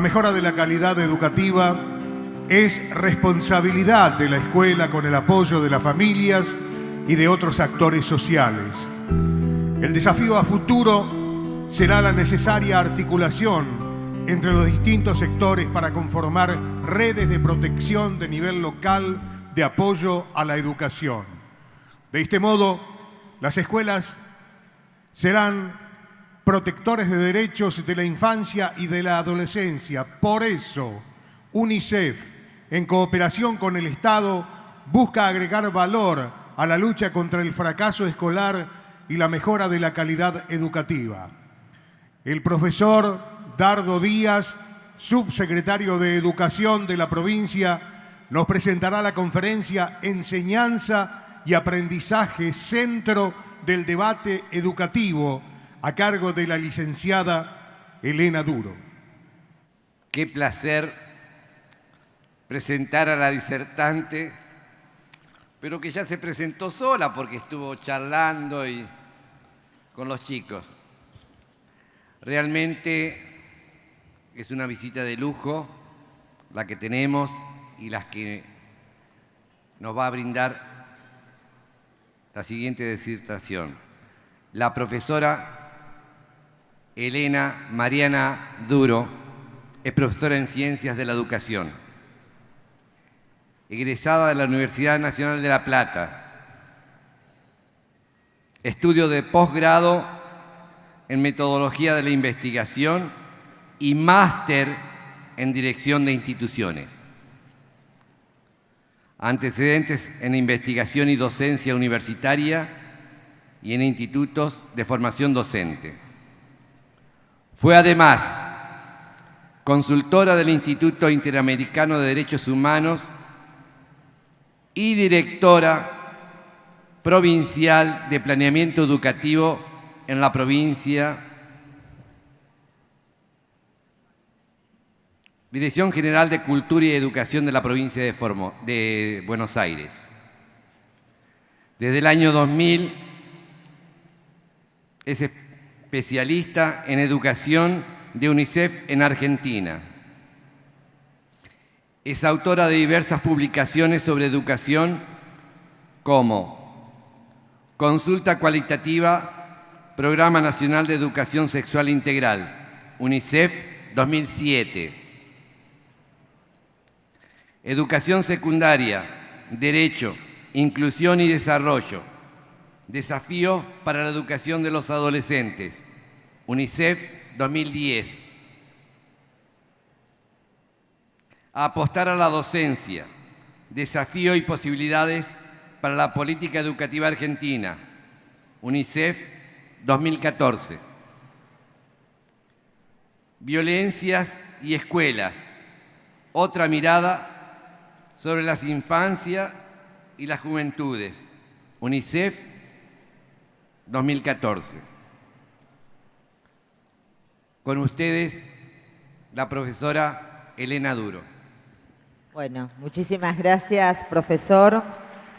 mejora de la calidad educativa es responsabilidad de la escuela con el apoyo de las familias y de otros actores sociales. El desafío a futuro será la necesaria articulación entre los distintos sectores para conformar redes de protección de nivel local de apoyo a la educación. De este modo, las escuelas serán protectores de derechos de la infancia y de la adolescencia. Por eso, UNICEF, en cooperación con el Estado, busca agregar valor a la lucha contra el fracaso escolar y la mejora de la calidad educativa. El profesor Dardo Díaz, subsecretario de Educación de la provincia, nos presentará la conferencia Enseñanza y Aprendizaje, Centro del Debate Educativo, a cargo de la licenciada Elena Duro. Qué placer presentar a la disertante, pero que ya se presentó sola porque estuvo charlando con los chicos. Realmente es una visita de lujo la que tenemos y las que nos va a brindar la siguiente disertación. La profesora Elena Mariana Duro es profesora en Ciencias de la Educación, egresada de la Universidad Nacional de La Plata, estudio de posgrado en Metodología de la Investigación y máster en Dirección de Instituciones. Antecedentes en investigación y docencia universitaria y en institutos de formación docente. Fue además consultora del Instituto Interamericano de Derechos Humanos y directora provincial de Planeamiento Educativo en la provincia, Dirección General de Cultura y Educación de la provincia de Buenos Aires. Desde el año 2000 es especialista en educación de UNICEF en Argentina. Es autora de diversas publicaciones sobre educación como Consulta Cualitativa, Programa Nacional de Educación Sexual Integral, UNICEF 2007. Educación secundaria, Derecho, Inclusión y Desarrollo. Desafío para la educación de los adolescentes, UNICEF 2010. A apostar a la docencia, desafío y posibilidades para la política educativa argentina, UNICEF 2014. Violencias y escuelas, otra mirada sobre las infancias y las juventudes, UNICEF 2014. Con ustedes, la profesora Elena Duro. Bueno, muchísimas gracias, profesor.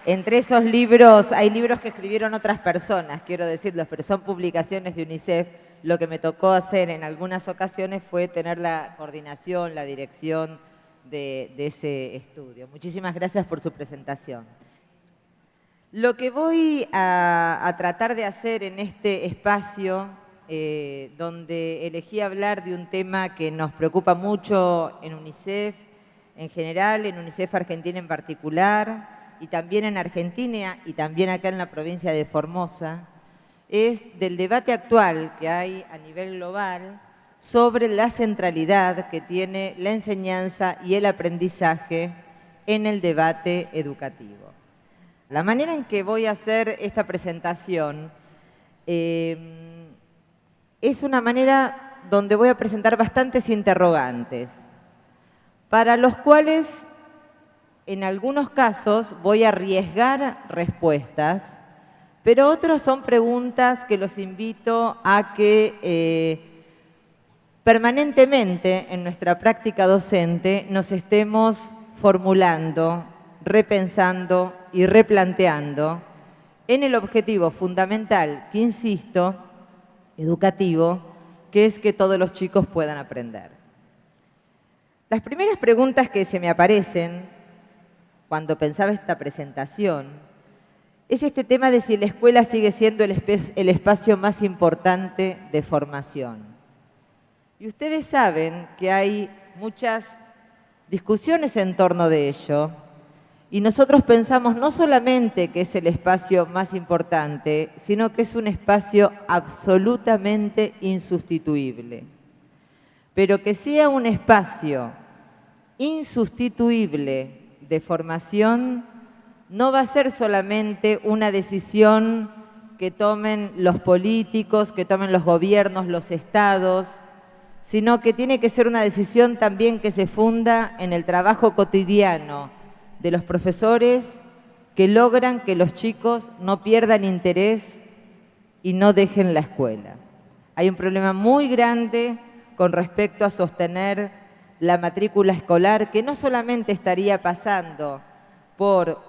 Entre esos libros, hay libros que escribieron otras personas, quiero decirlos, pero son publicaciones de UNICEF. Lo que me tocó hacer en algunas ocasiones fue tener la coordinación, la dirección de ese estudio. Muchísimas gracias por su presentación. Lo que voy a tratar de hacer en este espacio, donde elegí hablar de un tema que nos preocupa mucho en UNICEF en general, en UNICEF Argentina en particular, y también en Argentina y también acá en la provincia de Formosa, es del debate actual que hay a nivel global sobre la centralidad que tiene la enseñanza y el aprendizaje en el debate educativo. La manera en que voy a hacer esta presentación es una manera donde voy a presentar bastantes interrogantes, para los cuales en algunos casos voy a arriesgar respuestas, pero otros son preguntas que los invito a que permanentemente en nuestra práctica docente nos estemos formulando, repensando y replanteando en el objetivo fundamental, que insisto, educativo, que es que todos los chicos puedan aprender. Las primeras preguntas que se me aparecen cuando pensaba esta presentación es este tema de si la escuela sigue siendo el espacio más importante de formación. Y ustedes saben que hay muchas discusiones en torno de ello, y nosotros pensamos no solamente que es el espacio más importante, sino que es un espacio absolutamente insustituible. Pero que sea un espacio insustituible de formación no va a ser solamente una decisión que tomen los políticos, que tomen los gobiernos, los estados, sino que tiene que ser una decisión también que se funda en el trabajo cotidiano de los profesores que logran que los chicos no pierdan interés y no dejen la escuela. Hay un problema muy grande con respecto a sostener la matrícula escolar, que no solamente estaría pasando por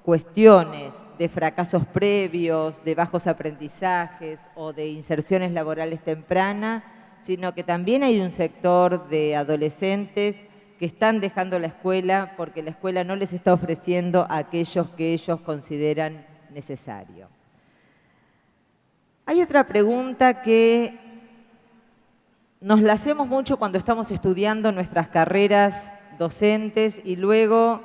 cuestiones de fracasos previos, de bajos aprendizajes o de inserciones laborales tempranas, sino que también hay un sector de adolescentes que están dejando la escuela porque la escuela no les está ofreciendo a aquellos que ellos consideran necesario. Hay otra pregunta que nos la hacemos mucho cuando estamos estudiando nuestras carreras docentes y luego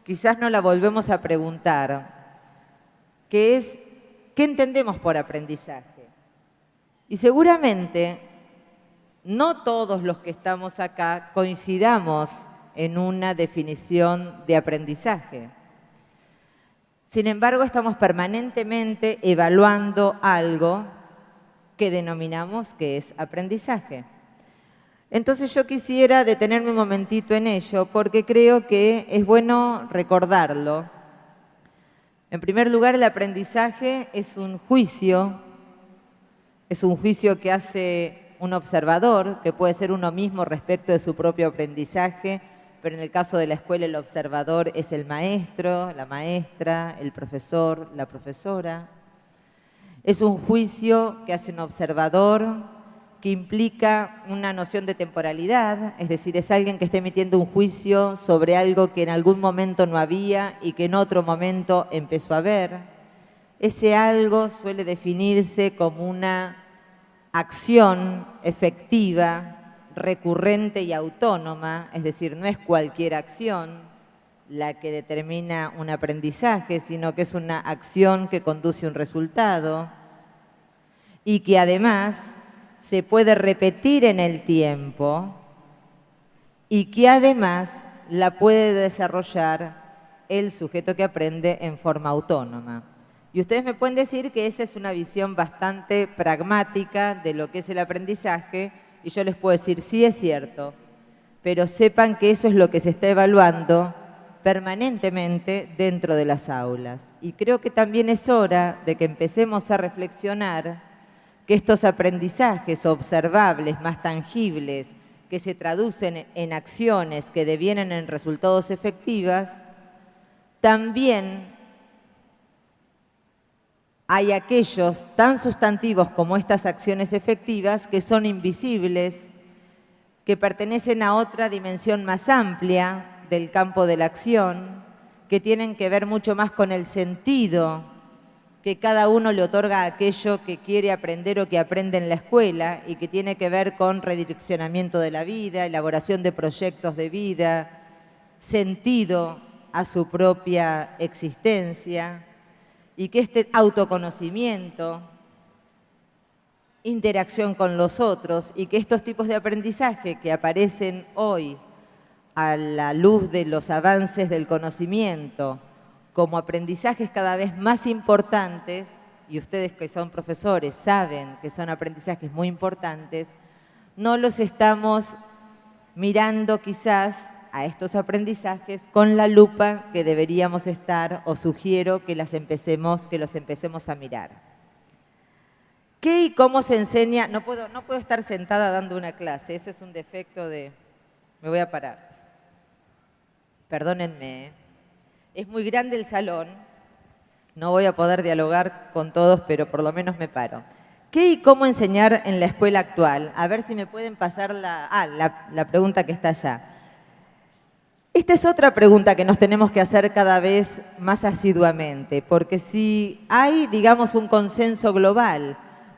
quizás no la volvemos a preguntar, que es, ¿qué entendemos por aprendizaje? Y seguramente no todos los que estamos acá coincidamos en una definición de aprendizaje. Sin embargo, estamos permanentemente evaluando algo que denominamos que es aprendizaje. Entonces yo quisiera detenerme un momentito en ello porque creo que es bueno recordarlo. En primer lugar, el aprendizaje es un juicio que hace un observador, que puede ser uno mismo respecto de su propio aprendizaje, pero en el caso de la escuela el observador es el maestro, la maestra, el profesor, la profesora. Es un juicio que hace un observador, que implica una noción de temporalidad, es decir, es alguien que está emitiendo un juicio sobre algo que en algún momento no había y que en otro momento empezó a haber. Ese algo suele definirse como una acción efectiva, recurrente y autónoma, es decir, no es cualquier acción la que determina un aprendizaje, sino que es una acción que conduce a un resultado y que además se puede repetir en el tiempo y que además la puede desarrollar el sujeto que aprende en forma autónoma. Y ustedes me pueden decir que esa es una visión bastante pragmática de lo que es el aprendizaje, y yo les puedo decir, sí es cierto, pero sepan que eso es lo que se está evaluando permanentemente dentro de las aulas. Y creo que también es hora de que empecemos a reflexionar que estos aprendizajes observables, más tangibles, que se traducen en acciones que devienen en resultados efectivos, también hay aquellos tan sustantivos como estas acciones efectivas que son invisibles, que pertenecen a otra dimensión más amplia del campo de la acción, que tienen que ver mucho más con el sentido que cada uno le otorga a aquello que quiere aprender o que aprende en la escuela y que tiene que ver con redireccionamiento de la vida, elaboración de proyectos de vida, sentido a su propia existencia, y que este autoconocimiento, interacción con los otros y que estos tipos de aprendizaje que aparecen hoy a la luz de los avances del conocimiento como aprendizajes cada vez más importantes, y ustedes que son profesores saben que son aprendizajes muy importantes, no los estamos mirando quizás a estos aprendizajes con la lupa que deberíamos estar, o sugiero que los empecemos a mirar. ¿Qué y cómo se enseña? No puedo estar sentada dando una clase, eso es un defecto de... Me voy a parar. Perdónenme, es muy grande el salón, no voy a poder dialogar con todos, pero por lo menos me paro. ¿Qué y cómo enseñar en la escuela actual? A ver si me pueden pasar la pregunta que está allá. Esta es otra pregunta que nos tenemos que hacer cada vez más asiduamente, porque si hay, digamos, un consenso global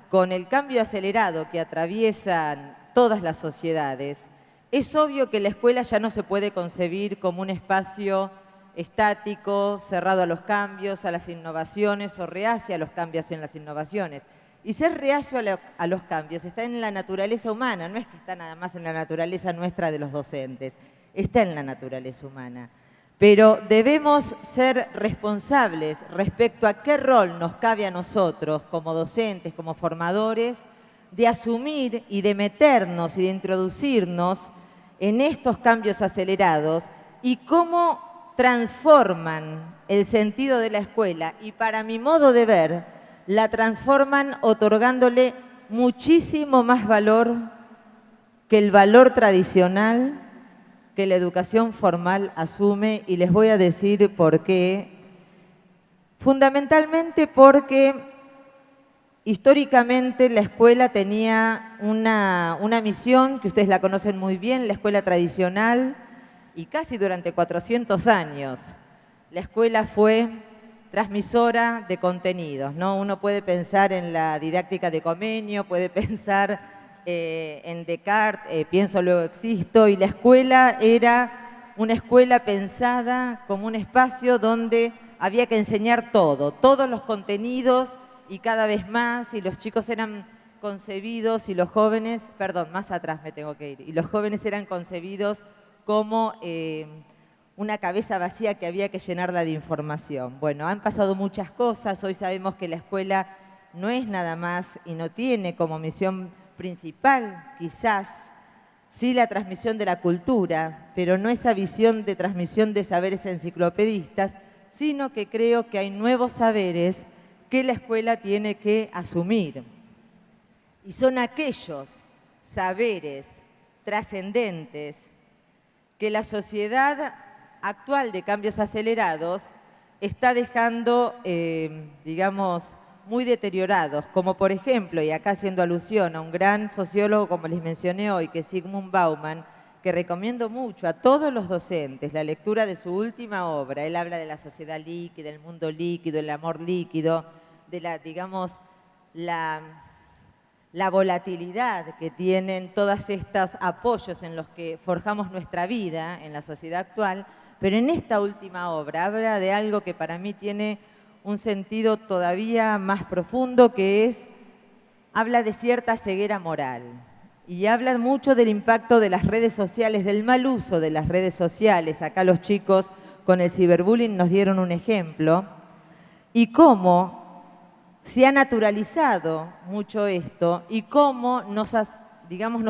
con el cambio acelerado que atraviesan todas las sociedades, es obvio que la escuela ya no se puede concebir como un espacio estático, cerrado a los cambios, a las innovaciones o reacio a los cambios en las innovaciones. Y ser reacio a los cambios está en la naturaleza humana, no es que está nada más en la naturaleza nuestra de los docentes, está en la naturaleza humana. Pero debemos ser responsables respecto a qué rol nos cabe a nosotros como docentes, como formadores, de asumir y de meternos y de introducirnos en estos cambios acelerados y cómo transforman el sentido de la escuela y, para mi modo de ver, la transforman otorgándole muchísimo más valor que el valor tradicional que la educación formal asume, y les voy a decir por qué. Fundamentalmente porque históricamente la escuela tenía una misión que ustedes la conocen muy bien, la escuela tradicional, y casi durante 400 años la escuela fue transmisora de contenidos, ¿no? Uno puede pensar en la didáctica de Comenio, puede pensar en Descartes, pienso luego existo, y la escuela era una escuela pensada como un espacio donde había que enseñar todo, todos los contenidos y cada vez más, y los chicos eran concebidos y los jóvenes, perdón, más atrás me tengo que ir, y los jóvenes eran concebidos como una cabeza vacía que había que llenarla de información. Bueno, han pasado muchas cosas, hoy sabemos que la escuela no es nada más y no tiene como misión principal, quizás, sí la transmisión de la cultura, pero no esa visión de transmisión de saberes enciclopedistas, sino que creo que hay nuevos saberes que la escuela tiene que asumir. Y son aquellos saberes trascendentes que la sociedad actual de cambios acelerados está dejando, digamos, muy deteriorados, como por ejemplo, y acá haciendo alusión a un gran sociólogo como les mencioné hoy, que es Zygmunt Bauman, que recomiendo mucho a todos los docentes la lectura de su última obra. Él habla de la sociedad líquida, el mundo líquido, el amor líquido, de la, digamos, la volatilidad que tienen todos estos apoyos en los que forjamos nuestra vida en la sociedad actual, pero en esta última obra habla de algo que para mí tiene un sentido todavía más profundo, que es, habla de cierta ceguera moral y habla mucho del impacto de las redes sociales, del mal uso de las redes sociales. Acá los chicos con el ciberbullying nos dieron un ejemplo, y cómo se ha naturalizado mucho esto y cómo nos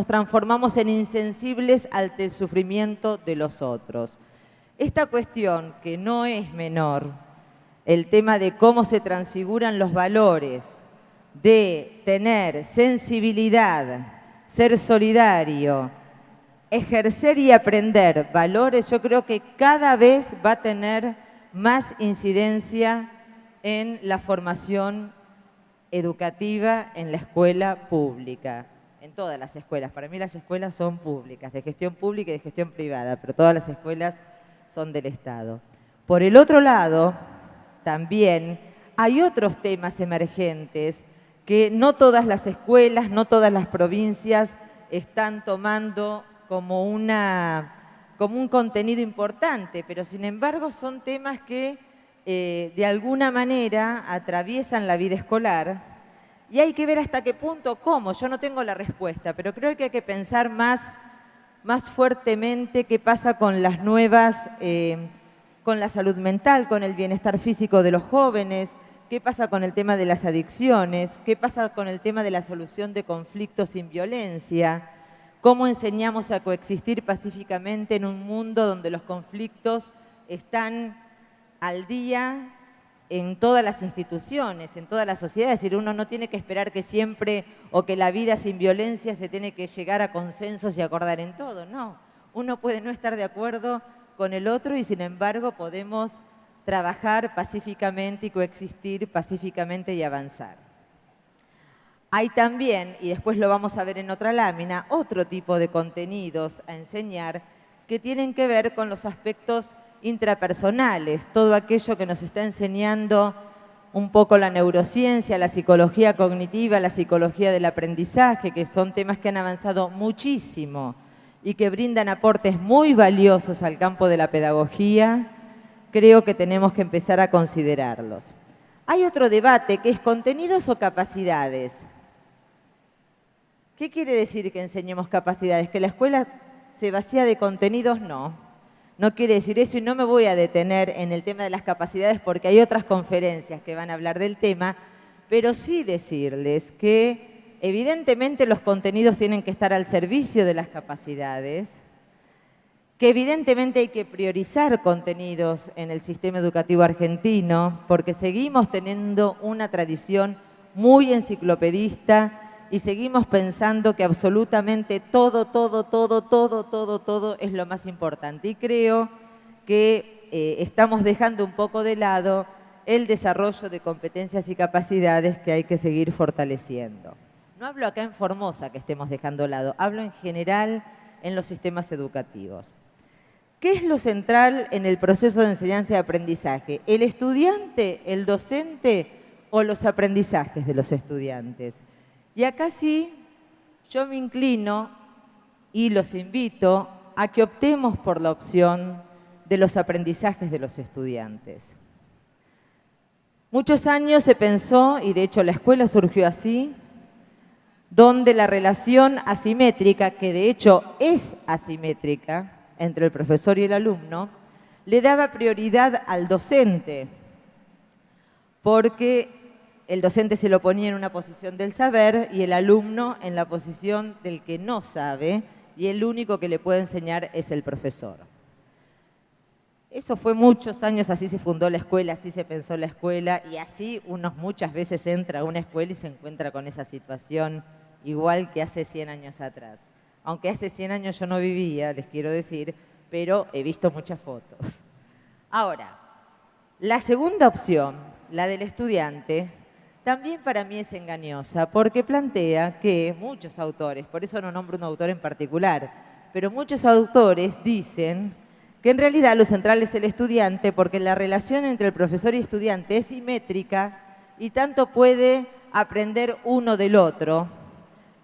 transformamos en insensibles ante el sufrimiento de los otros. Esta cuestión, que no es menor, el tema de cómo se transfiguran los valores, de tener sensibilidad, ser solidario, ejercer y aprender valores, yo creo que cada vez va a tener más incidencia en la formación educativa en la escuela pública, en todas las escuelas. Para mí las escuelas son públicas, de gestión pública y de gestión privada, pero todas las escuelas son del Estado. Por el otro lado, también hay otros temas emergentes que no todas las escuelas, no todas las provincias están tomando como un contenido importante, pero sin embargo son temas que de alguna manera atraviesan la vida escolar, y hay que ver hasta qué punto, cómo. Yo no tengo la respuesta, pero creo que hay que pensar más fuertemente qué pasa con las nuevas, con la salud mental, con el bienestar físico de los jóvenes, qué pasa con el tema de las adicciones, qué pasa con el tema de la solución de conflictos sin violencia, cómo enseñamos a coexistir pacíficamente en un mundo donde los conflictos están al día en todas las instituciones, en toda la sociedad. Es decir, uno no tiene que esperar que siempre, o que la vida sin violencia se tiene que llegar a consensos y acordar en todo. No, uno puede no estar de acuerdo con el otro y sin embargo podemos trabajar pacíficamente y coexistir pacíficamente y avanzar. Hay también, y después lo vamos a ver en otra lámina, otro tipo de contenidos a enseñar que tienen que ver con los aspectos intrapersonales, todo aquello que nos está enseñando un poco la neurociencia, la psicología cognitiva, la psicología del aprendizaje, que son temas que han avanzado muchísimo y que brindan aportes muy valiosos al campo de la pedagogía. Creo que tenemos que empezar a considerarlos. Hay otro debate que es contenidos o capacidades. ¿Qué quiere decir que enseñemos capacidades? ¿Que la escuela se vacía de contenidos? No. No quiere decir eso y no me voy a detener en el tema de las capacidades porque hay otras conferencias que van a hablar del tema, pero sí decirles que evidentemente los contenidos tienen que estar al servicio de las capacidades, que evidentemente hay que priorizar contenidos en el sistema educativo argentino porque seguimos teniendo una tradición muy enciclopedista y seguimos pensando que absolutamente todo es lo más importante. Y creo que estamos dejando un poco de lado el desarrollo de competencias y capacidades que hay que seguir fortaleciendo. No hablo acá en Formosa que estemos dejando de lado, hablo en general en los sistemas educativos. ¿Qué es lo central en el proceso de enseñanza y aprendizaje? ¿El estudiante, el docente o los aprendizajes de los estudiantes? Y acá sí, yo me inclino y los invito a que optemos por la opción de los aprendizajes de los estudiantes. Muchos años se pensó, y de hecho la escuela surgió así, donde la relación asimétrica, que de hecho es asimétrica entre el profesor y el alumno, le daba prioridad al docente, porque el docente se lo ponía en una posición del saber y el alumno en la posición del que no sabe y el único que le puede enseñar es el profesor. Eso fue muchos años, así se fundó la escuela, así se pensó la escuela y así uno muchas veces entra a una escuela y se encuentra con esa situación igual que hace 100 años atrás. Aunque hace 100 años yo no vivía, les quiero decir, pero he visto muchas fotos. Ahora, la segunda opción, la del estudiante, también para mí es engañosa porque plantea que muchos autores, por eso no nombro un autor en particular, pero muchos autores dicen que en realidad lo central es el estudiante porque la relación entre el profesor y estudiante es simétrica y tanto puede aprender uno del otro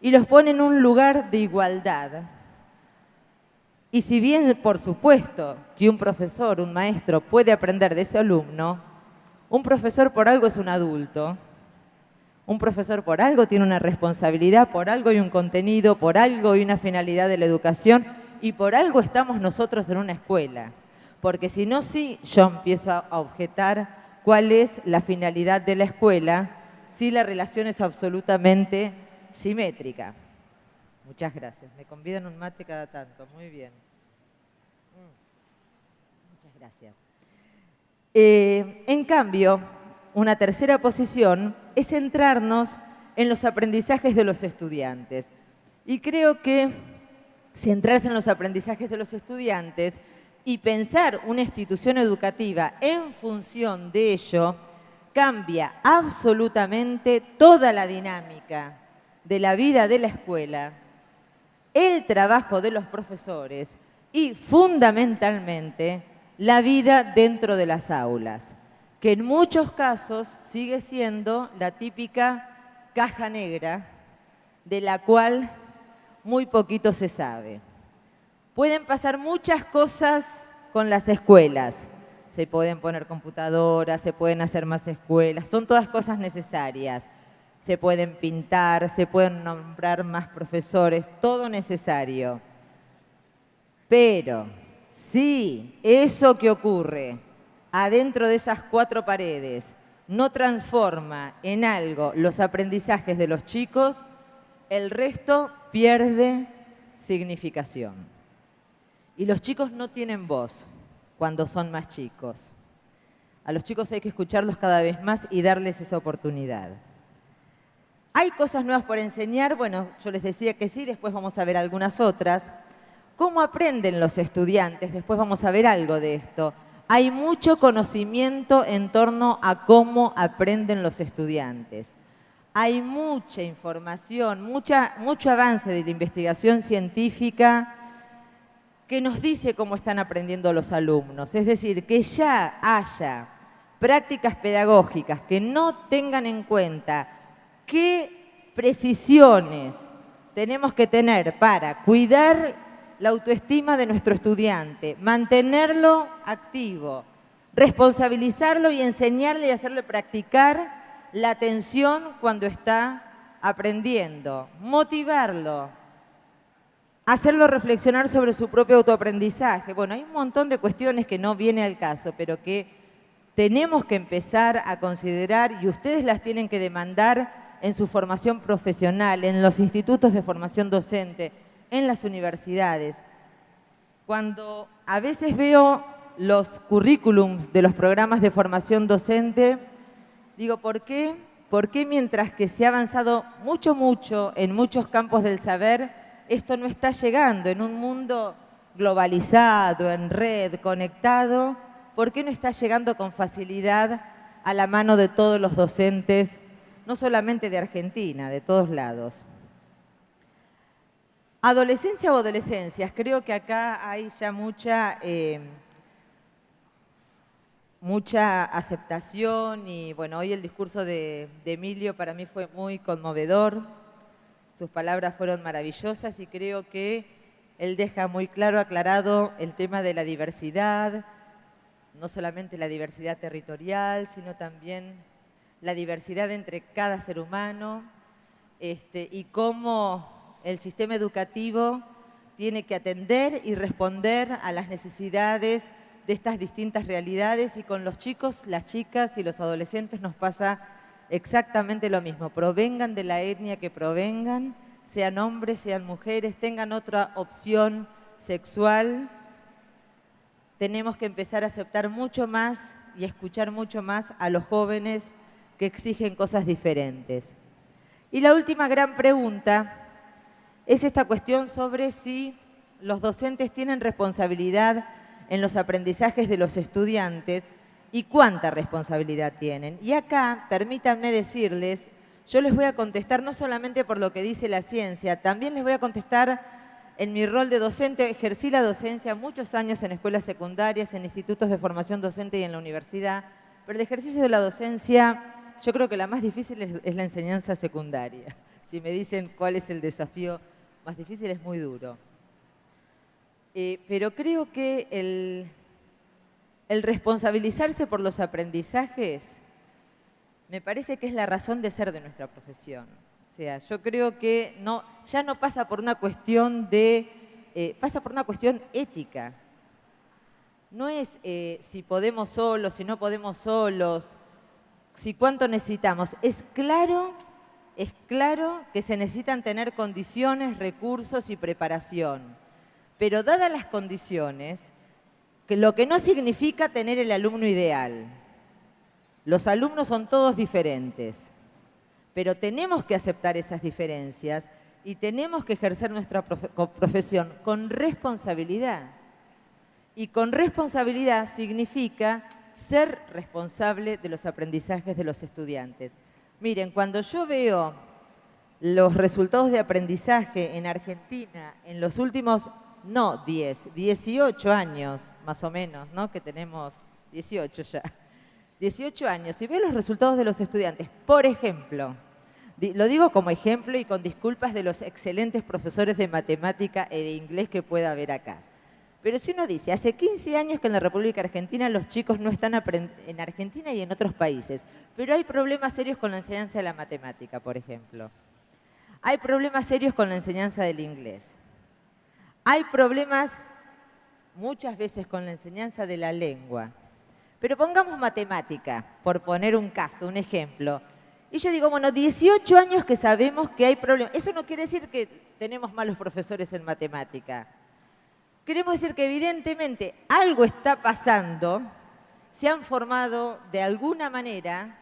y los pone en un lugar de igualdad. Y si bien, por supuesto, que un profesor, un maestro puede aprender de ese alumno, un profesor por algo es un adulto. Un profesor por algo tiene una responsabilidad, por algo hay un contenido, por algo hay una finalidad de la educación y por algo estamos nosotros en una escuela. Porque si no, sí, yo empiezo a objetar cuál es la finalidad de la escuela si la relación es absolutamente simétrica. Muchas gracias. Me convidan un mate cada tanto. Muy bien. Muchas gracias. En cambio, una tercera posición es centrarnos en los aprendizajes de los estudiantes. Y creo que centrarse en los aprendizajes de los estudiantes y pensar una institución educativa en función de ello cambia absolutamente toda la dinámica de la vida de la escuela, el trabajo de los profesores y fundamentalmente la vida dentro de las aulas, que en muchos casos sigue siendo la típica caja negra de la cual muy poquito se sabe. Pueden pasar muchas cosas con las escuelas. Se pueden poner computadoras, se pueden hacer más escuelas, son todas cosas necesarias. Se pueden pintar, se pueden nombrar más profesores, todo necesario. Pero si eso que ocurre adentro de esas 4 paredes no transforma en algo los aprendizajes de los chicos, el resto pierde significación. Y los chicos no tienen voz cuando son más chicos. A los chicos hay que escucharlos cada vez más y darles esa oportunidad. ¿Hay cosas nuevas por enseñar? Bueno, yo les decía que sí, después vamos a ver algunas otras. ¿Cómo aprenden los estudiantes? Después vamos a ver algo de esto. Hay mucho conocimiento en torno a cómo aprenden los estudiantes. Hay mucha información, mucho avance de la investigación científica que nos dice cómo están aprendiendo los alumnos. Es decir, que ya haya prácticas pedagógicas que no tengan en cuenta qué precisiones tenemos que tener para cuidar la autoestima de nuestro estudiante, mantenerlo activo, responsabilizarlo y enseñarle y hacerle practicar la atención cuando está aprendiendo, motivarlo, hacerlo reflexionar sobre su propio autoaprendizaje. Bueno, hay un montón de cuestiones que no viene al caso, pero que tenemos que empezar a considerar y ustedes las tienen que demandar en su formación profesional, en los institutos de formación docente, en las universidades. Cuando a veces veo los currículums de los programas de formación docente, digo, ¿por qué? ¿Por qué mientras que se ha avanzado mucho en muchos campos del saber, esto no está llegando en un mundo globalizado, en red, conectado? ¿Por qué no está llegando con facilidad a la mano de todos los docentes, no solamente de Argentina, de todos lados? Adolescencia o adolescencias, creo que acá hay ya mucha aceptación y bueno, hoy el discurso de Emilio para mí fue muy conmovedor, sus palabras fueron maravillosas y creo que él deja muy claro, aclarado el tema de la diversidad, no solamente la diversidad territorial, sino también la diversidad entre cada ser humano y cómo el sistema educativo tiene que atender y responder a las necesidades de estas distintas realidades y con los chicos, las chicas y los adolescentes nos pasa exactamente lo mismo. Provengan de la etnia que provengan, sean hombres, sean mujeres, tengan otra opción sexual, tenemos que empezar a aceptar mucho más y escuchar mucho más a los jóvenes que exigen cosas diferentes. Y la última gran pregunta es esta cuestión sobre si los docentes tienen responsabilidad en los aprendizajes de los estudiantes y cuánta responsabilidad tienen. Y acá, permítanme decirles, yo les voy a contestar no solamente por lo que dice la ciencia, también les voy a contestar en mi rol de docente. Ejercí la docencia muchos años en escuelas secundarias, en institutos de formación docente y en la universidad, pero el ejercicio de la docencia, yo creo que la más difícil es la enseñanza secundaria. Si me dicen cuál es el desafío más difícil, es muy duro. Pero creo que el responsabilizarse por los aprendizajes me parece que es la razón de ser de nuestra profesión. O sea, yo creo que ya no pasa por una cuestión pasa por una cuestión ética. No es si podemos solos, si no podemos solos, si cuánto necesitamos. Es claro que se necesitan tener condiciones, recursos y preparación. Pero dadas las condiciones, lo que no significa tener el alumno ideal. Los alumnos son todos diferentes, pero tenemos que aceptar esas diferencias y tenemos que ejercer nuestra profesión con responsabilidad. Y con responsabilidad significa ser responsable de los aprendizajes de los estudiantes. Miren, cuando yo veo los resultados de aprendizaje en Argentina en los últimos, 18 años más o menos, ¿no? Que tenemos 18 ya. 18 años y veo los resultados de los estudiantes. Por ejemplo, lo digo como ejemplo y con disculpas de los excelentes profesores de matemática y de inglés que pueda haber acá. Pero si uno dice, hace 15 años que en la República Argentina los chicos no están en Argentina y en otros países, pero hay problemas serios con la enseñanza de la matemática, por ejemplo. Hay problemas serios con la enseñanza del inglés. Hay problemas muchas veces con la enseñanza de la lengua. Pero pongamos matemática, por poner un caso, un ejemplo. Y yo digo, bueno, 18 años que sabemos que hay problemas. Eso no quiere decir que tenemos malos profesores en matemática. Queremos decir que evidentemente algo está pasando, se han formado de alguna manera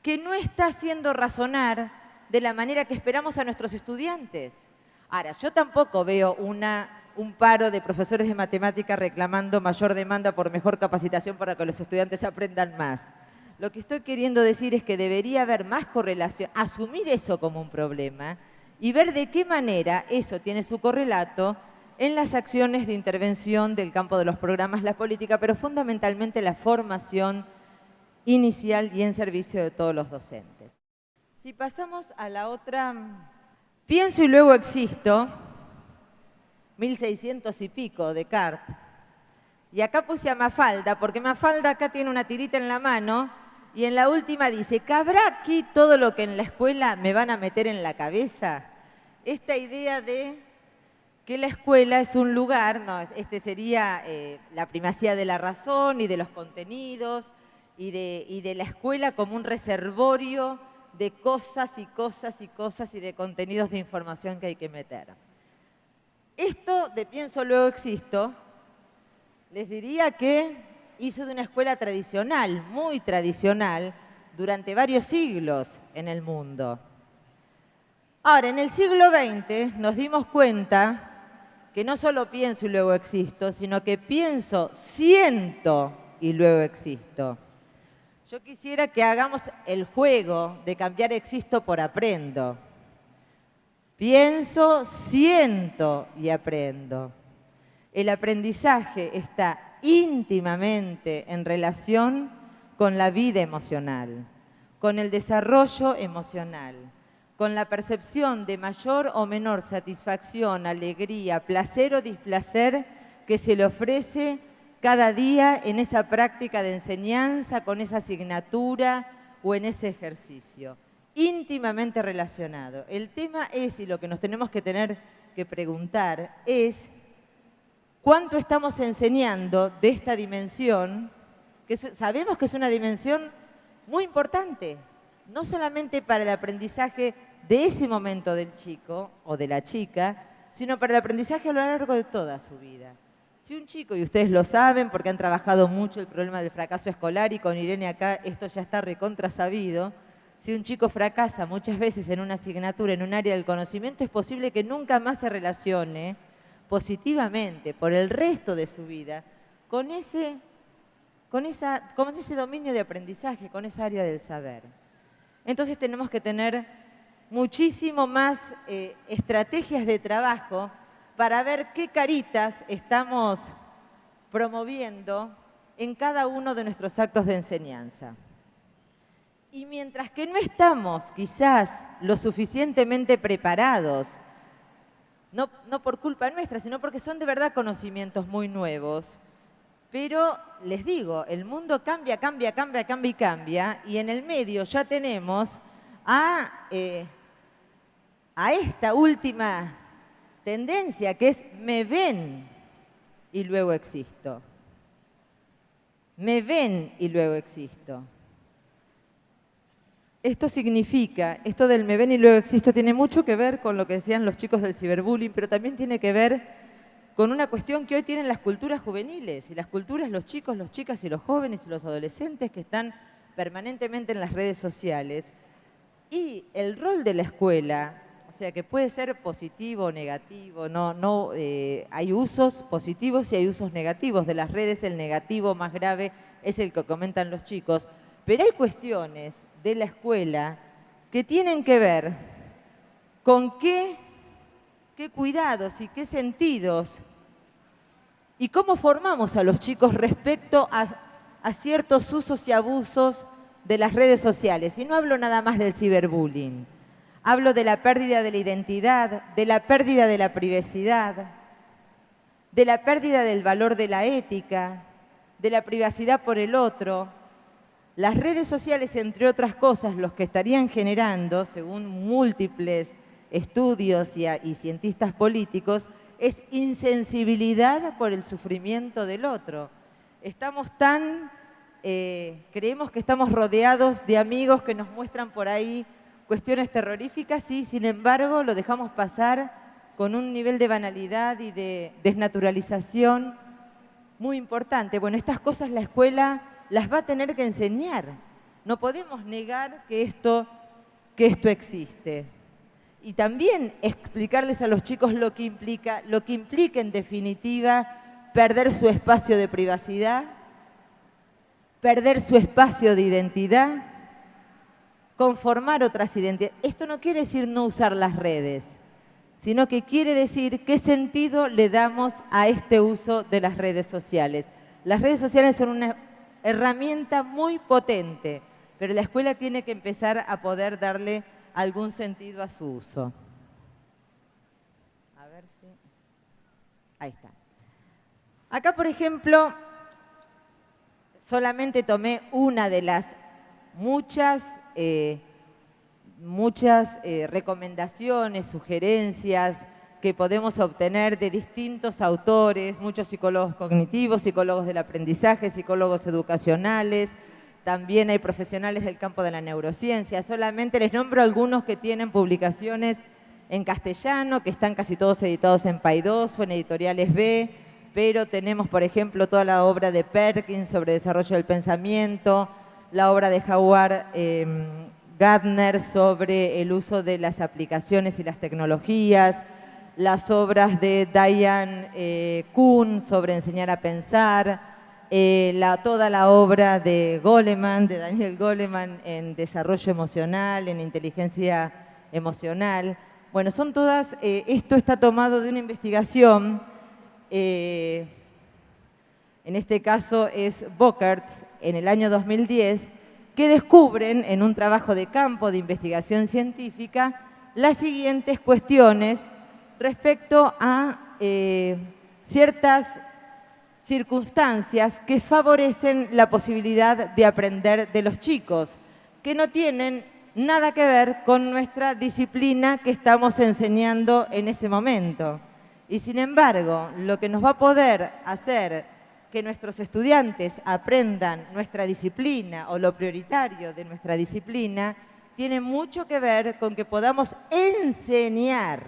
que no está haciendo razonar de la manera que esperamos a nuestros estudiantes. Ahora, yo tampoco veo un paro de profesores de matemática reclamando mayor demanda por mejor capacitación para que los estudiantes aprendan más. Lo que estoy queriendo decir es que debería haber más correlación, asumir eso como un problema y ver de qué manera eso tiene su correlato en las acciones de intervención del campo de los programas, la política, pero fundamentalmente la formación inicial y en servicio de todos los docentes. Si pasamos a la otra, pienso y luego existo, 1600 y pico, Descartes. Y acá puse a Mafalda, porque Mafalda acá tiene una tirita en la mano y en la última dice, ¿cabrá aquí todo lo que en la escuela me van a meter en la cabeza? Esta idea de que la escuela es un lugar, no, este sería la primacía de la razón y de los contenidos y de la escuela como un reservorio de cosas y cosas y cosas y de contenidos de información que hay que meter. Esto de pienso luego existo, les diría que hizo de una escuela tradicional, muy tradicional, durante varios siglos en el mundo. Ahora, en el siglo XX nos dimos cuenta que no solo pienso y luego existo, sino que pienso, siento y luego existo. Yo quisiera que hagamos el juego de cambiar existo por aprendo. Pienso, siento y aprendo. El aprendizaje está íntimamente en relación con la vida emocional, con el desarrollo emocional, con la percepción de mayor o menor satisfacción, alegría, placer o displacer que se le ofrece cada día en esa práctica de enseñanza, con esa asignatura o en ese ejercicio. Íntimamente relacionado. El tema es, y lo que nos tenemos que tener que preguntar es, ¿cuánto estamos enseñando de esta dimensión? Que sabemos que es una dimensión muy importante, no solamente para el aprendizaje de ese momento del chico o de la chica, sino para el aprendizaje a lo largo de toda su vida. Si un chico, y ustedes lo saben porque han trabajado mucho el problema del fracaso escolar y con Irene acá esto ya está recontra sabido, si un chico fracasa muchas veces en una asignatura, en un área del conocimiento, es posible que nunca más se relacione positivamente por el resto de su vida con ese dominio de aprendizaje, con esa área del saber. Entonces tenemos que tener muchísimo más estrategias de trabajo para ver qué caritas estamos promoviendo en cada uno de nuestros actos de enseñanza. Y mientras que no estamos quizás lo suficientemente preparados, no por culpa nuestra, sino porque son de verdad conocimientos muy nuevos, pero les digo, el mundo cambia, cambia, cambia, cambia y cambia, y en el medio ya tenemos a esta última tendencia que es me ven y luego existo. Me ven y luego existo. Esto significa, esto del me ven y luego existo tiene mucho que ver con lo que decían los chicos del ciberbullying, pero también tiene que ver con una cuestión que hoy tienen las culturas juveniles y las culturas, los chicos, las chicas y los jóvenes y los adolescentes que están permanentemente en las redes sociales. Y el rol de la escuela, o sea que puede ser positivo o negativo, hay usos positivos y hay usos negativos de las redes. El negativo más grave es el que comentan los chicos, pero hay cuestiones de la escuela que tienen que ver con qué cuidados y qué sentidos y cómo formamos a los chicos respecto a ciertos usos y abusos de las redes sociales. Y no hablo nada más del ciberbullying. Hablo de la pérdida de la identidad, de la pérdida de la privacidad, de la pérdida del valor de la ética, de la privacidad por el otro. Las redes sociales, entre otras cosas, los que estarían generando, según múltiples estudios y cientistas políticos, es insensibilidad por el sufrimiento del otro. Creemos que estamos rodeados de amigos que nos muestran por ahí cuestiones terroríficas y, sin embargo, lo dejamos pasar con un nivel de banalidad y de desnaturalización muy importante. Bueno, estas cosas la escuela las va a tener que enseñar. No podemos negar que esto existe. Y también explicarles a los chicos lo que implica en definitiva perder su espacio de privacidad, perder su espacio de identidad, conformar otras identidades. Esto no quiere decir no usar las redes, sino que quiere decir qué sentido le damos a este uso de las redes sociales. Las redes sociales son una herramienta muy potente, pero la escuela tiene que empezar a poder darle algún sentido a su uso. A ver si... Ahí está. Acá, por ejemplo, solamente tomé una de las muchas recomendaciones, sugerencias que podemos obtener de distintos autores, muchos psicólogos cognitivos, psicólogos del aprendizaje, psicólogos educacionales, también hay profesionales del campo de la neurociencia. Solamente les nombro algunos que tienen publicaciones en castellano, que están casi todos editados en Paidós o en editoriales B, pero tenemos, por ejemplo, toda la obra de Perkins sobre desarrollo del pensamiento, la obra de Howard Gardner sobre el uso de las aplicaciones y las tecnologías, las obras de Diane Kuhn sobre enseñar a pensar, toda la obra de Goleman, de Daniel Goleman en desarrollo emocional, en inteligencia emocional. Bueno, son todas, esto está tomado de una investigación, en este caso es Bockert, en el año 2010, que descubren en un trabajo de campo de investigación científica las siguientes cuestiones respecto a ciertas circunstancias que favorecen la posibilidad de aprender de los chicos, que no tienen nada que ver con nuestra disciplina que estamos enseñando en ese momento. Y sin embargo, lo que nos va a poder hacer que nuestros estudiantes aprendan nuestra disciplina o lo prioritario de nuestra disciplina tiene mucho que ver con que podamos enseñar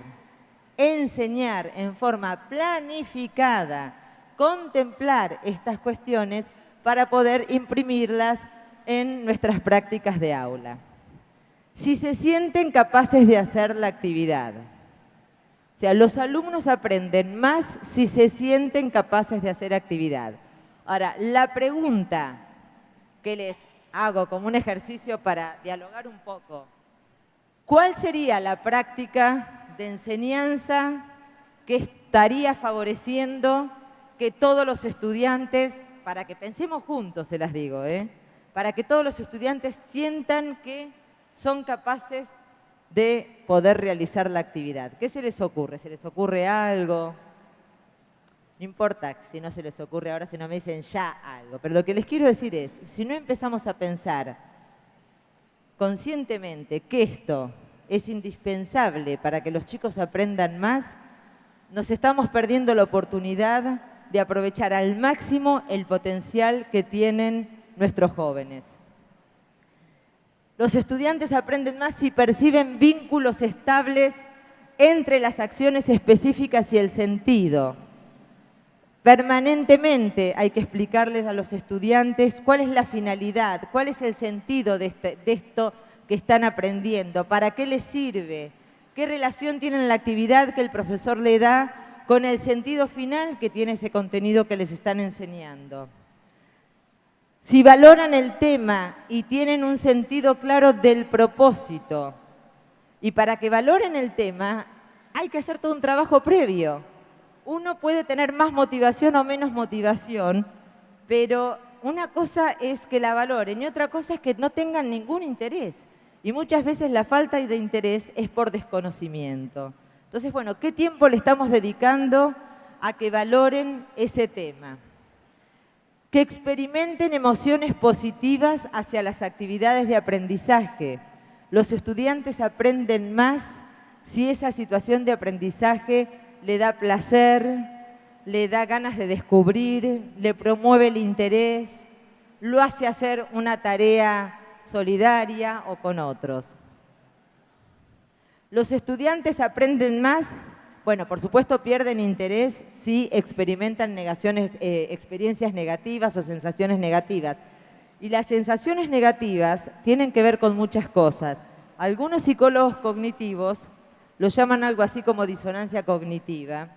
en forma planificada, contemplar estas cuestiones para poder imprimirlas en nuestras prácticas de aula. Si se sienten capaces de hacer la actividad, o sea, los alumnos aprenden más si se sienten capaces de hacer actividad. Ahora, la pregunta que les hago como un ejercicio para dialogar un poco, ¿cuál sería la práctica de enseñanza que estaría favoreciendo que todos los estudiantes, para que pensemos juntos, se las digo, para que todos los estudiantes sientan que son capaces de poder realizar la actividad? ¿Qué se les ocurre? ¿Se les ocurre algo? No importa si no se les ocurre ahora, si no me dicen ya algo. Pero lo que les quiero decir es, si no empezamos a pensar conscientemente que esto es indispensable para que los chicos aprendan más, nos estamos perdiendo la oportunidad de aprovechar al máximo el potencial que tienen nuestros jóvenes. Los estudiantes aprenden más si perciben vínculos estables entre las acciones específicas y el sentido. Permanentemente hay que explicarles a los estudiantes cuál es la finalidad, cuál es el sentido de esto que están aprendiendo, para qué les sirve, qué relación tiene la actividad que el profesor le da con el sentido final que tiene ese contenido que les están enseñando. Si valoran el tema y tienen un sentido claro del propósito, y para que valoren el tema hay que hacer todo un trabajo previo. Uno puede tener más motivación o menos motivación, pero una cosa es que la valoren y otra cosa es que no tengan ningún interés. Y muchas veces la falta de interés es por desconocimiento. Entonces, bueno, ¿qué tiempo le estamos dedicando a que valoren ese tema? Que experimenten emociones positivas hacia las actividades de aprendizaje. Los estudiantes aprenden más si esa situación de aprendizaje le da placer, le da ganas de descubrir, le promueve el interés, lo hace hacer una tarea solidaria o con otros. Los estudiantes aprenden más, bueno, por supuesto pierden interés si experimentan experiencias negativas o sensaciones negativas. Y las sensaciones negativas tienen que ver con muchas cosas. Algunos psicólogos cognitivos lo llaman algo así como disonancia cognitiva,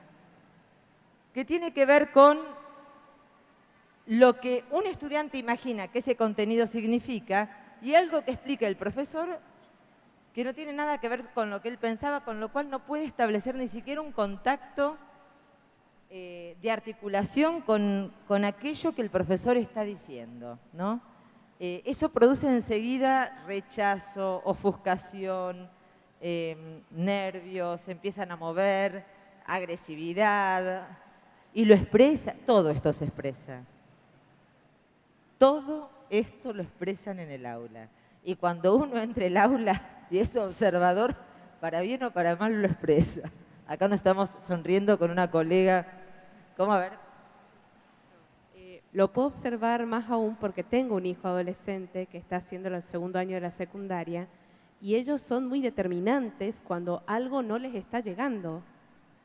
que tiene que ver con lo que un estudiante imagina que ese contenido significa y algo que explica el profesor que no tiene nada que ver con lo que él pensaba, con lo cual no puede establecer ni siquiera un contacto de articulación con aquello que el profesor está diciendo, ¿no? Eso produce enseguida rechazo, ofuscación, nervios, se empiezan a mover, agresividad, y lo expresa, todo esto se expresa. Todo esto lo expresan en el aula. Y cuando uno entra al aula y es observador, para bien o para mal lo expresa. Acá nos estamos sonriendo con una colega. ¿Cómo? A ver. Lo puedo observar más aún porque tengo un hijo adolescente que está haciendo el segundo año de la secundaria y ellos son muy determinantes cuando algo no les está llegando.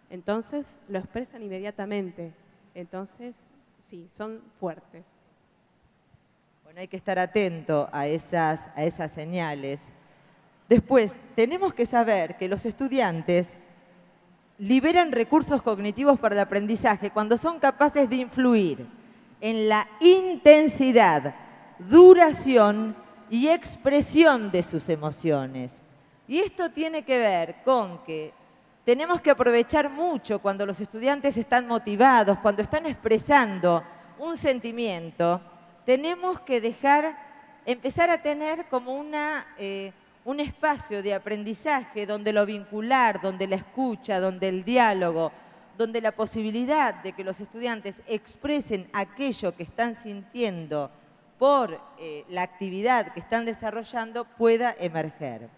Entonces lo expresan inmediatamente. Entonces, sí, son fuertes. Bueno, hay que estar atento a esas señales. Después, tenemos que saber que los estudiantes liberan recursos cognitivos para el aprendizaje cuando son capaces de influir en la intensidad, duración y expresión de sus emociones. Y esto tiene que ver con que tenemos que aprovechar mucho cuando los estudiantes están motivados, cuando están expresando un sentimiento, tenemos que empezar a tener como un espacio de aprendizaje donde lo vincular, donde la escucha, donde el diálogo, donde la posibilidad de que los estudiantes expresen aquello que están sintiendo por la actividad que están desarrollando pueda emerger.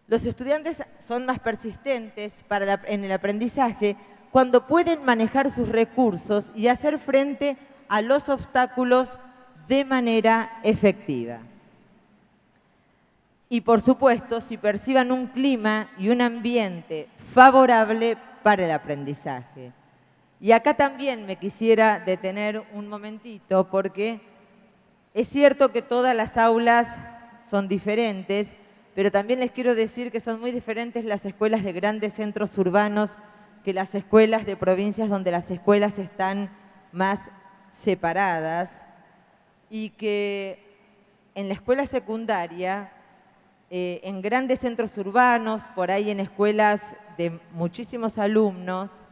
Los estudiantes son más persistentes en el aprendizaje cuando pueden manejar sus recursos y hacer frente a los obstáculos de manera efectiva. Y por supuesto, si perciban un clima y un ambiente favorable para el aprendizaje. Y acá también me quisiera detener un momentito porque es cierto que todas las aulas son diferentes, pero también les quiero decir que son muy diferentes las escuelas de grandes centros urbanos que las escuelas de provincias donde las escuelas están más separadas y que en la escuela secundaria, en grandes centros urbanos, por ahí en escuelas de muchísimos alumnos,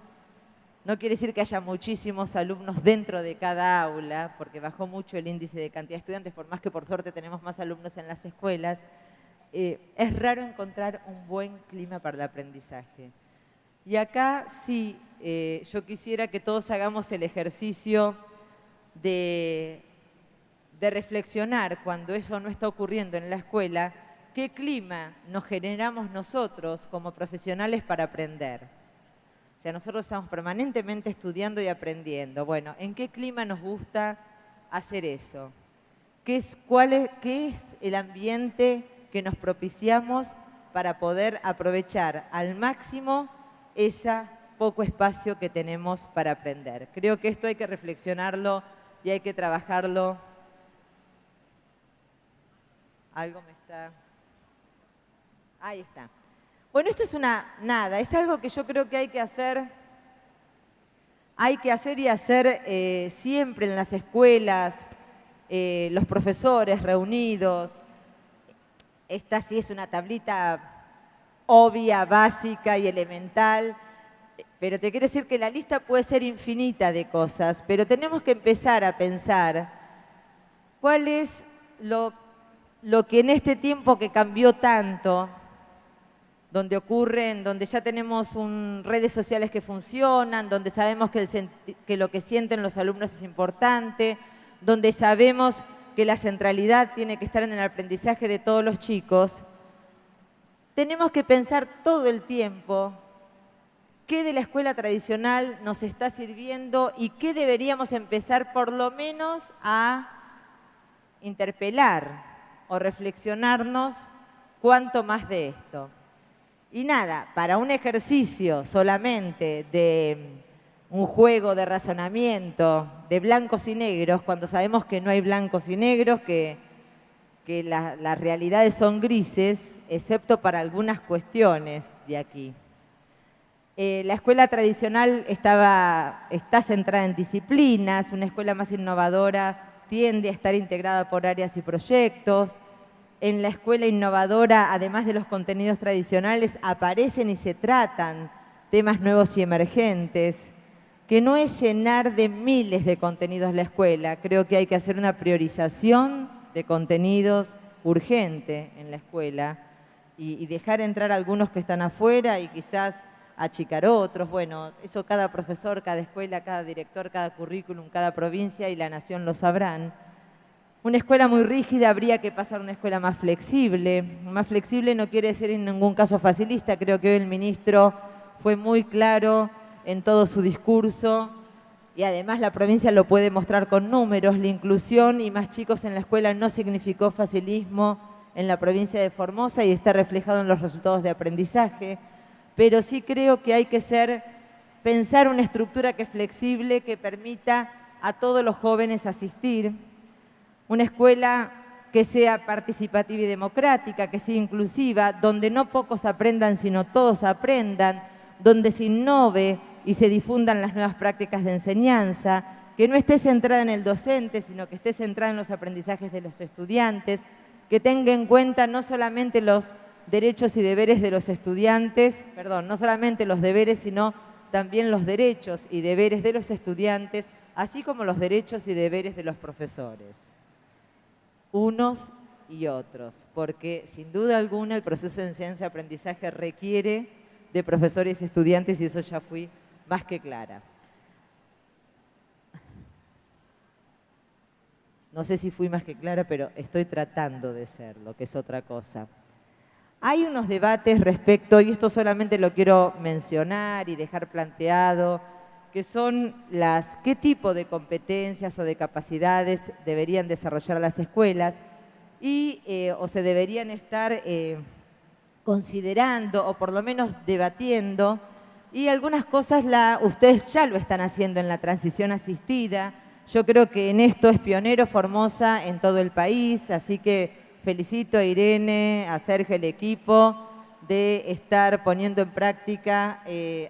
no quiere decir que haya muchísimos alumnos dentro de cada aula, porque bajó mucho el índice de cantidad de estudiantes, por más que por suerte tenemos más alumnos en las escuelas, es raro encontrar un buen clima para el aprendizaje. Y acá sí, yo quisiera que todos hagamos el ejercicio de reflexionar cuando eso no está ocurriendo en la escuela, qué clima nos generamos nosotros como profesionales para aprender. O sea, nosotros estamos permanentemente estudiando y aprendiendo. Bueno, ¿en qué clima nos gusta hacer eso? ¿Qué es el ambiente que nos propiciamos para poder aprovechar al máximo ese poco espacio que tenemos para aprender? Creo que esto hay que reflexionarlo y hay que trabajarlo. Algo me está... Ahí está. Bueno, esto es es algo que yo creo que hay que hacer y hacer siempre en las escuelas, los profesores reunidos. Esta sí es una tablita obvia, básica y elemental, pero te quiero decir que la lista puede ser infinita de cosas, pero tenemos que empezar a pensar cuál es lo que en este tiempo que cambió tanto, donde ya tenemos redes sociales que funcionan, donde sabemos que lo que sienten los alumnos es importante, donde sabemos que la centralidad tiene que estar en el aprendizaje de todos los chicos, tenemos que pensar todo el tiempo qué de la escuela tradicional nos está sirviendo y qué deberíamos empezar por lo menos a interpelar o reflexionarnos cuánto más de esto. Y nada, para un ejercicio solamente de un juego de razonamiento de blancos y negros, cuando sabemos que no hay blancos y negros, que las realidades son grises, excepto para algunas cuestiones de aquí. La escuela tradicional está centrada en disciplinas, una escuela más innovadora tiende a estar integrada por áreas y proyectos. en la escuela innovadora, además de los contenidos tradicionales, aparecen y se tratan temas nuevos y emergentes, que no es llenar de miles de contenidos la escuela. Creo que hay que hacer una priorización de contenidos urgente en la escuela y dejar entrar algunos que están afuera y quizás achicar otros. Bueno, eso cada profesor, cada escuela, cada director, cada currículum, cada provincia y la nación lo sabrán. Una escuela muy rígida, habría que pasar a una escuela más flexible. Más flexible no quiere decir en ningún caso facilista. Creo que hoy el ministro fue muy claro en todo su discurso y además la provincia lo puede mostrar con números. La inclusión y más chicos en la escuela no significó facilismo en la provincia de Formosa y está reflejado en los resultados de aprendizaje. Pero sí creo que hay que pensar una estructura que es flexible, que permita a todos los jóvenes asistir. Una escuela que sea participativa y democrática, que sea inclusiva, donde no pocos aprendan, sino todos aprendan, donde se innove y se difundan las nuevas prácticas de enseñanza, que no esté centrada en el docente, sino que esté centrada en los aprendizajes de los estudiantes, que tenga en cuenta no solamente los derechos y deberes de los estudiantes, no solamente los deberes, sino también los derechos y deberes de los estudiantes, así como los derechos y deberes de los profesores, unos y otros, porque sin duda alguna el proceso de enseñanza-aprendizaje requiere de profesores y estudiantes y eso ya fui más que clara. No sé si fui más que clara, pero estoy tratando de serlo, que es otra cosa. Hay unos debates respecto, y esto solamente lo quiero mencionar y dejar planteado, que son qué tipo de competencias o de capacidades deberían desarrollar las escuelas o se deberían estar considerando o por lo menos debatiendo, y algunas cosas ustedes ya lo están haciendo en la transición asistida. Yo creo que en esto es pionero Formosa en todo el país, así que felicito a Irene, a Sergio, el equipo, de estar poniendo en práctica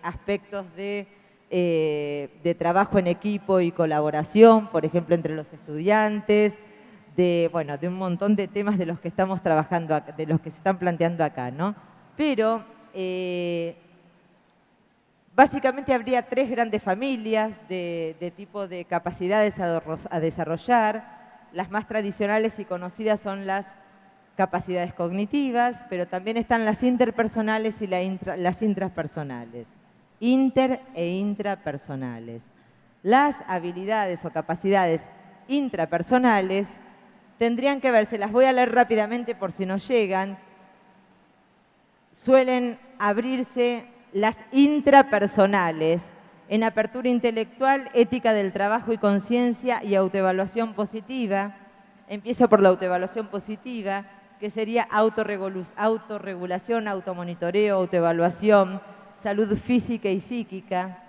aspectos de trabajo en equipo y colaboración, por ejemplo, entre los estudiantes, de un montón de temas de los que estamos trabajando, de los que se están planteando acá, ¿no? Pero básicamente habría tres grandes familias de tipo de capacidades a desarrollar. Las más tradicionales y conocidas son las capacidades cognitivas, pero también están las interpersonales y las intrapersonales. Inter e intrapersonales. Las habilidades o capacidades intrapersonales tendrían que verse, las voy a leer rápidamente por si no llegan, suelen abrirse las intrapersonales en apertura intelectual, ética del trabajo y conciencia y autoevaluación positiva. Empiezo por la autoevaluación positiva, que sería autorregulación, automonitoreo, autoevaluación, salud física y psíquica.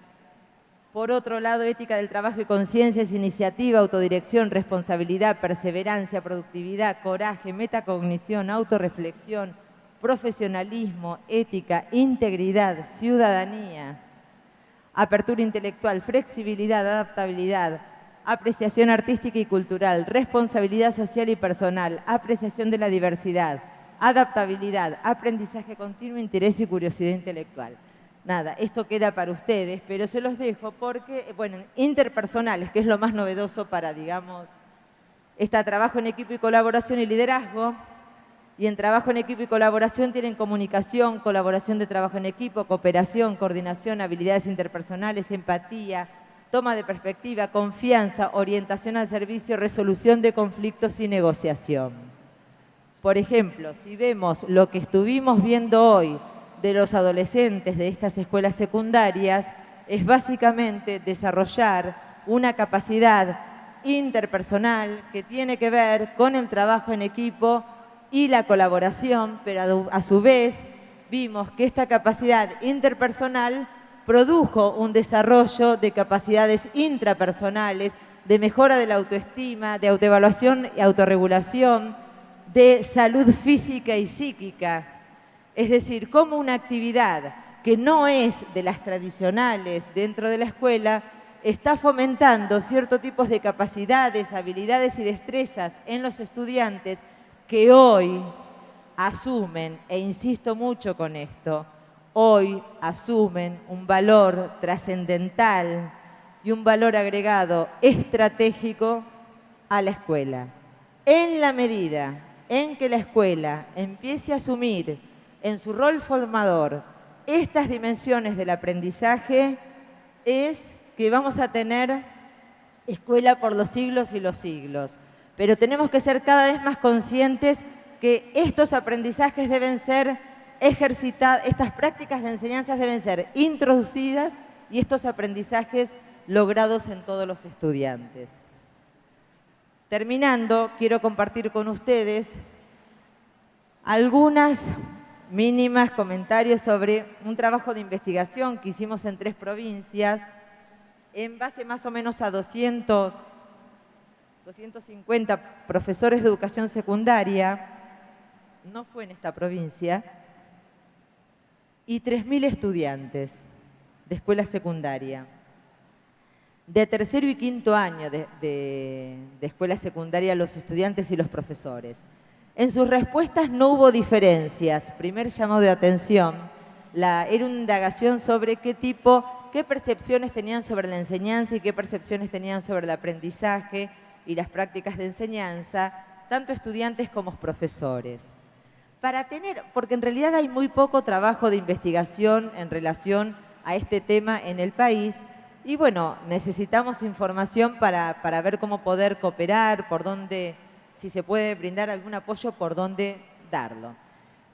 Por otro lado, ética del trabajo y conciencia es iniciativa, autodirección, responsabilidad, perseverancia, productividad, coraje, metacognición, autorreflexión, profesionalismo, ética, integridad, ciudadanía. Apertura intelectual, flexibilidad, adaptabilidad, apreciación artística y cultural, responsabilidad social y personal, apreciación de la diversidad, adaptabilidad, aprendizaje continuo, interés y curiosidad intelectual. Nada, esto queda para ustedes, pero se los dejo porque, interpersonales, que es lo más novedoso para, está trabajo en equipo y colaboración y liderazgo, y en trabajo en equipo y colaboración tienen comunicación, colaboración de trabajo en equipo, cooperación, coordinación, habilidades interpersonales, empatía, toma de perspectiva, confianza, orientación al servicio, resolución de conflictos y negociación. Por ejemplo, si vemos lo que estuvimos viendo hoy de los adolescentes de estas escuelas secundarias, es básicamente desarrollar una capacidad interpersonal que tiene que ver con el trabajo en equipo y la colaboración, pero a su vez vimos que esta capacidad interpersonal produjo un desarrollo de capacidades intrapersonales, de mejora de la autoestima, de autoevaluación y autorregulación, de salud física y psíquica. Es decir, como una actividad que no es de las tradicionales dentro de la escuela, está fomentando ciertos tipos de capacidades, habilidades y destrezas en los estudiantes que hoy asumen, e insisto mucho con esto, hoy asumen un valor trascendental y un valor agregado estratégico a la escuela. En la medida en que la escuela empiece a asumir en su rol formador estas dimensiones del aprendizaje, es que vamos a tener escuela por los siglos y los siglos. Pero tenemos que ser cada vez más conscientes que estos aprendizajes deben ser ejercitados, estas prácticas de enseñanza deben ser introducidas y estos aprendizajes logrados en todos los estudiantes. Terminando, quiero compartir con ustedes algunas mínimas comentarios sobre un trabajo de investigación que hicimos en 3 provincias, en base más o menos a 250 profesores de educación secundaria, no fue en esta provincia, y 3.000 estudiantes de escuela secundaria. De tercero y quinto año de escuela secundaria, los estudiantes y los profesores. En sus respuestas no hubo diferencias. Primer llamado de atención, era una indagación sobre qué percepciones tenían sobre la enseñanza y qué percepciones tenían sobre el aprendizaje y las prácticas de enseñanza, tanto estudiantes como profesores. Porque en realidad hay muy poco trabajo de investigación en relación a este tema en el país, y bueno, necesitamos información para ver cómo poder cooperar, por dónde, si se puede brindar algún apoyo, por dónde darlo.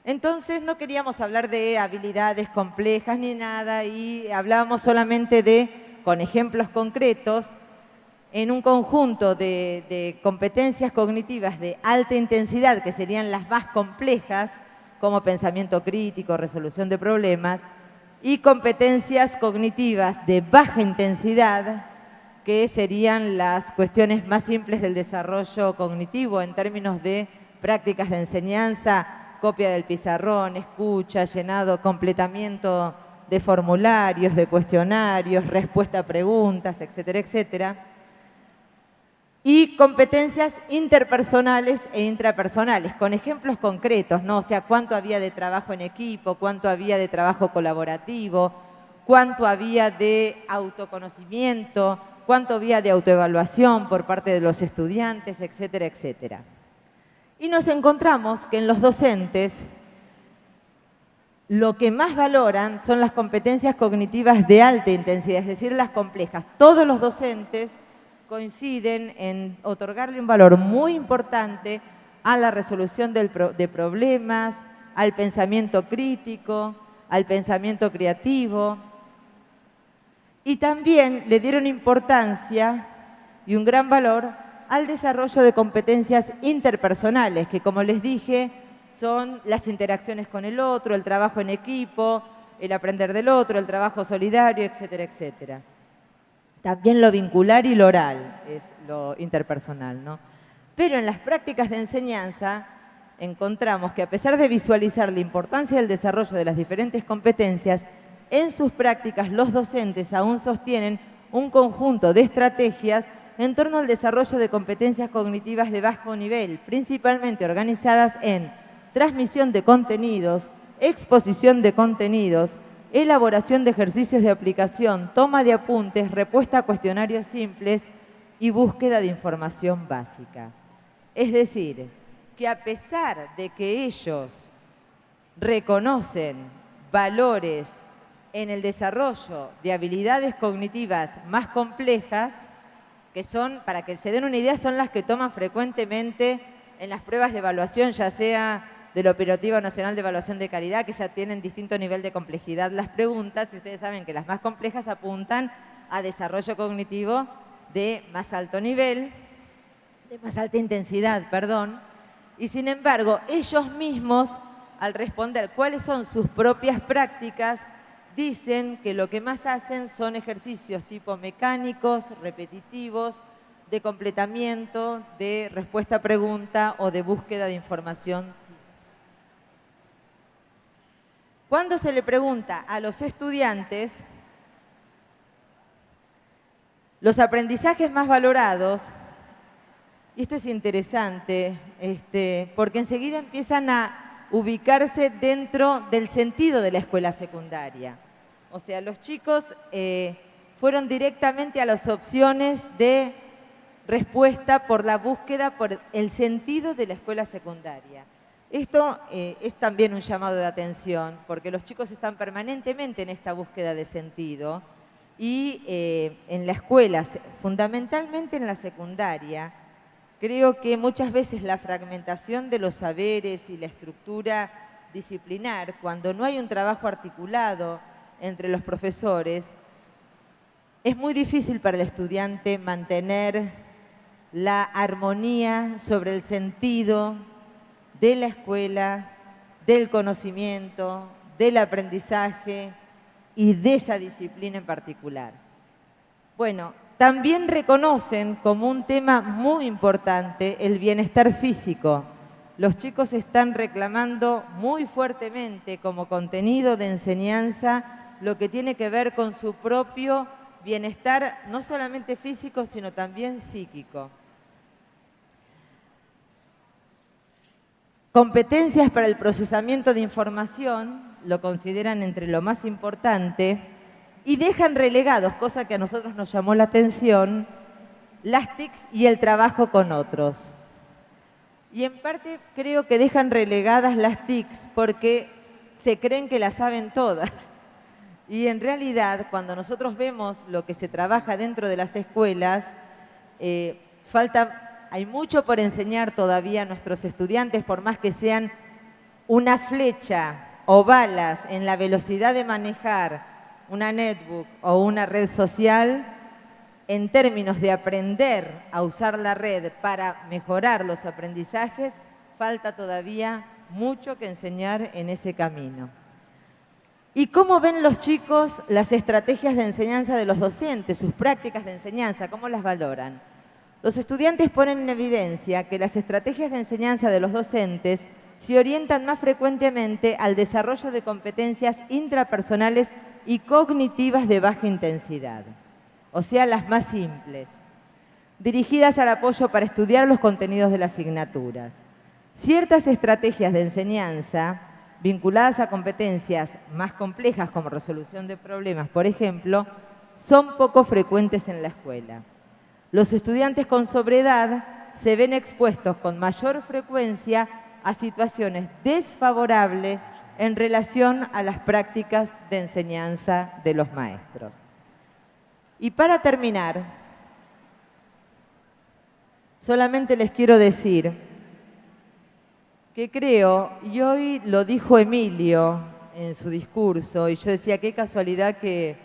Entonces no queríamos hablar de habilidades complejas ni nada, y hablábamos solamente con ejemplos concretos, en un conjunto de competencias cognitivas de alta intensidad, que serían las más complejas, como pensamiento crítico, resolución de problemas, y competencias cognitivas de baja intensidad, que serían las cuestiones más simples del desarrollo cognitivo en términos de prácticas de enseñanza, copia del pizarrón, escucha, llenado, completamiento de formularios, de cuestionarios, respuesta a preguntas, etcétera, etcétera. Y competencias interpersonales e intrapersonales, con ejemplos concretos, ¿no? O sea, cuánto había de trabajo en equipo, cuánto había de trabajo colaborativo, cuánto había de autoconocimiento, cuánto había de autoevaluación por parte de los estudiantes, etcétera, etcétera. Y nos encontramos que en los docentes lo que más valoran son las competencias cognitivas de alta intensidad, es decir, las complejas. Todos los docentes coinciden en otorgarle un valor muy importante a la resolución de problemas, al pensamiento crítico, al pensamiento creativo, y también le dieron importancia y un gran valor al desarrollo de competencias interpersonales, que como les dije, son las interacciones con el otro, el trabajo en equipo, el aprender del otro, el trabajo solidario, etcétera, etcétera. También lo vincular y lo oral es lo interpersonal, ¿no? Pero en las prácticas de enseñanza encontramos que a pesar de visualizar la importancia del desarrollo de las diferentes competencias, en sus prácticas los docentes aún sostienen un conjunto de estrategias en torno al desarrollo de competencias cognitivas de bajo nivel, principalmente organizadas en transmisión de contenidos, exposición de contenidos, elaboración de ejercicios de aplicación, toma de apuntes, respuesta a cuestionarios simples y búsqueda de información básica. Es decir, que a pesar de que ellos reconocen valores en el desarrollo de habilidades cognitivas más complejas, que son, para que se den una idea, son las que toman frecuentemente en las pruebas de evaluación, ya sea del Operativo Nacional de Evaluación de Calidad, que ya tienen distinto nivel de complejidad las preguntas, y ustedes saben que las más complejas apuntan a desarrollo cognitivo de más alto nivel, de más alta intensidad, perdón, y sin embargo, ellos mismos, al responder cuáles son sus propias prácticas, dicen que lo que más hacen son ejercicios tipo mecánicos, repetitivos, de completamiento, de respuesta a pregunta o de búsqueda de información. Cuando se le pregunta a los estudiantes, los aprendizajes más valorados, Y esto es interesante, porque enseguida empiezan a ubicarse dentro del sentido de la escuela secundaria. O sea, los chicos fueron directamente a las opciones de respuesta por la búsqueda, por el sentido de la escuela secundaria. Esto es también un llamado de atención, porque los chicos están permanentemente en esta búsqueda de sentido y en la escuela, fundamentalmente en la secundaria, creo que muchas veces la fragmentación de los saberes y la estructura disciplinar, cuando no hay un trabajo articulado entre los profesores, es muy difícil para el estudiante mantener la armonía sobre el sentido de la escuela, del conocimiento, del aprendizaje y de esa disciplina en particular. Bueno, también reconocen como un tema muy importante el bienestar físico. Los chicos están reclamando muy fuertemente como contenido de enseñanza lo que tiene que ver con su propio bienestar, no solamente físico, sino también psíquico. Competencias para el procesamiento de información lo consideran entre lo más importante y dejan relegados, cosa que a nosotros nos llamó la atención, las TICs y el trabajo con otros. Y en parte creo que dejan relegadas las TICs porque se creen que las saben todas. Y en realidad, cuando nosotros vemos lo que se trabaja dentro de las escuelas, hay mucho por enseñar todavía a nuestros estudiantes, por más que sean una flecha o balas en la velocidad de manejar una netbook o una red social, en términos de aprender a usar la red para mejorar los aprendizajes, falta todavía mucho que enseñar en ese camino. ¿Y cómo ven los chicos las estrategias de enseñanza de los docentes, sus prácticas de enseñanza? ¿Cómo las valoran? Los estudiantes ponen en evidencia que las estrategias de enseñanza de los docentes se orientan más frecuentemente al desarrollo de competencias intrapersonales y cognitivas de baja intensidad, o sea, las más simples, dirigidas al apoyo para estudiar los contenidos de las asignaturas. Ciertas estrategias de enseñanza vinculadas a competencias más complejas como resolución de problemas, por ejemplo, son poco frecuentes en la escuela. Los estudiantes con sobreedad se ven expuestos con mayor frecuencia a situaciones desfavorables en relación a las prácticas de enseñanza de los maestros. Y para terminar, solamente les quiero decir que creo, y hoy lo dijo Emilio en su discurso, y yo decía, qué casualidad que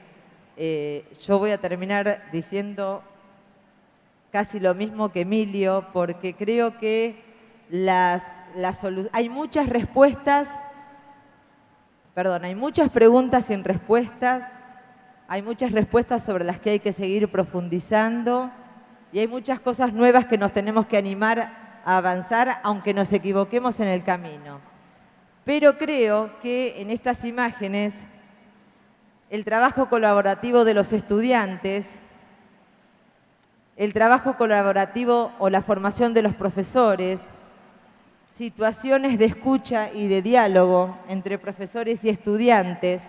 yo voy a terminar diciendo casi lo mismo que Emilio, porque creo que hay muchas preguntas sin respuestas, hay muchas respuestas sobre las que hay que seguir profundizando y hay muchas cosas nuevas que nos tenemos que animar a avanzar, aunque nos equivoquemos en el camino. Pero creo que en estas imágenes el trabajo colaborativo de los estudiantes, el trabajo colaborativo o la formación de los profesores, situaciones de escucha y de diálogo entre profesores y estudiantes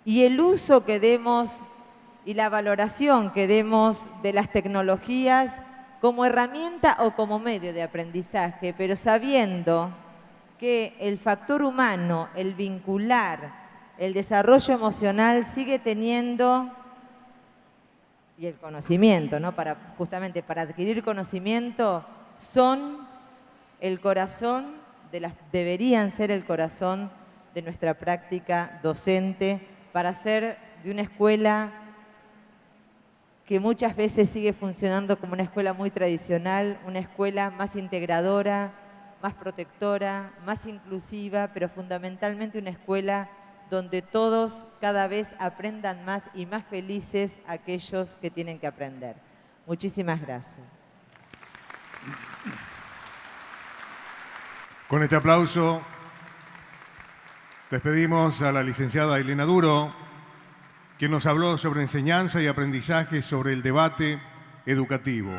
y el uso que demos y la valoración que demos de las tecnologías como herramienta o como medio de aprendizaje, pero sabiendo que el factor humano, el vincular, el desarrollo emocional sigue teniendo, y el conocimiento, ¿no? Justamente para adquirir conocimiento, son el corazón deberían ser el corazón de nuestra práctica docente para hacer de una escuela que muchas veces sigue funcionando como una escuela muy tradicional, una escuela más integradora, más protectora, más inclusiva, pero fundamentalmente una escuela donde todos cada vez aprendan más y más felices aquellos que tienen que aprender. Muchísimas gracias. Con este aplauso despedimos a la licenciada Elena Duro, quien nos habló sobre enseñanza y aprendizaje sobre el debate educativo.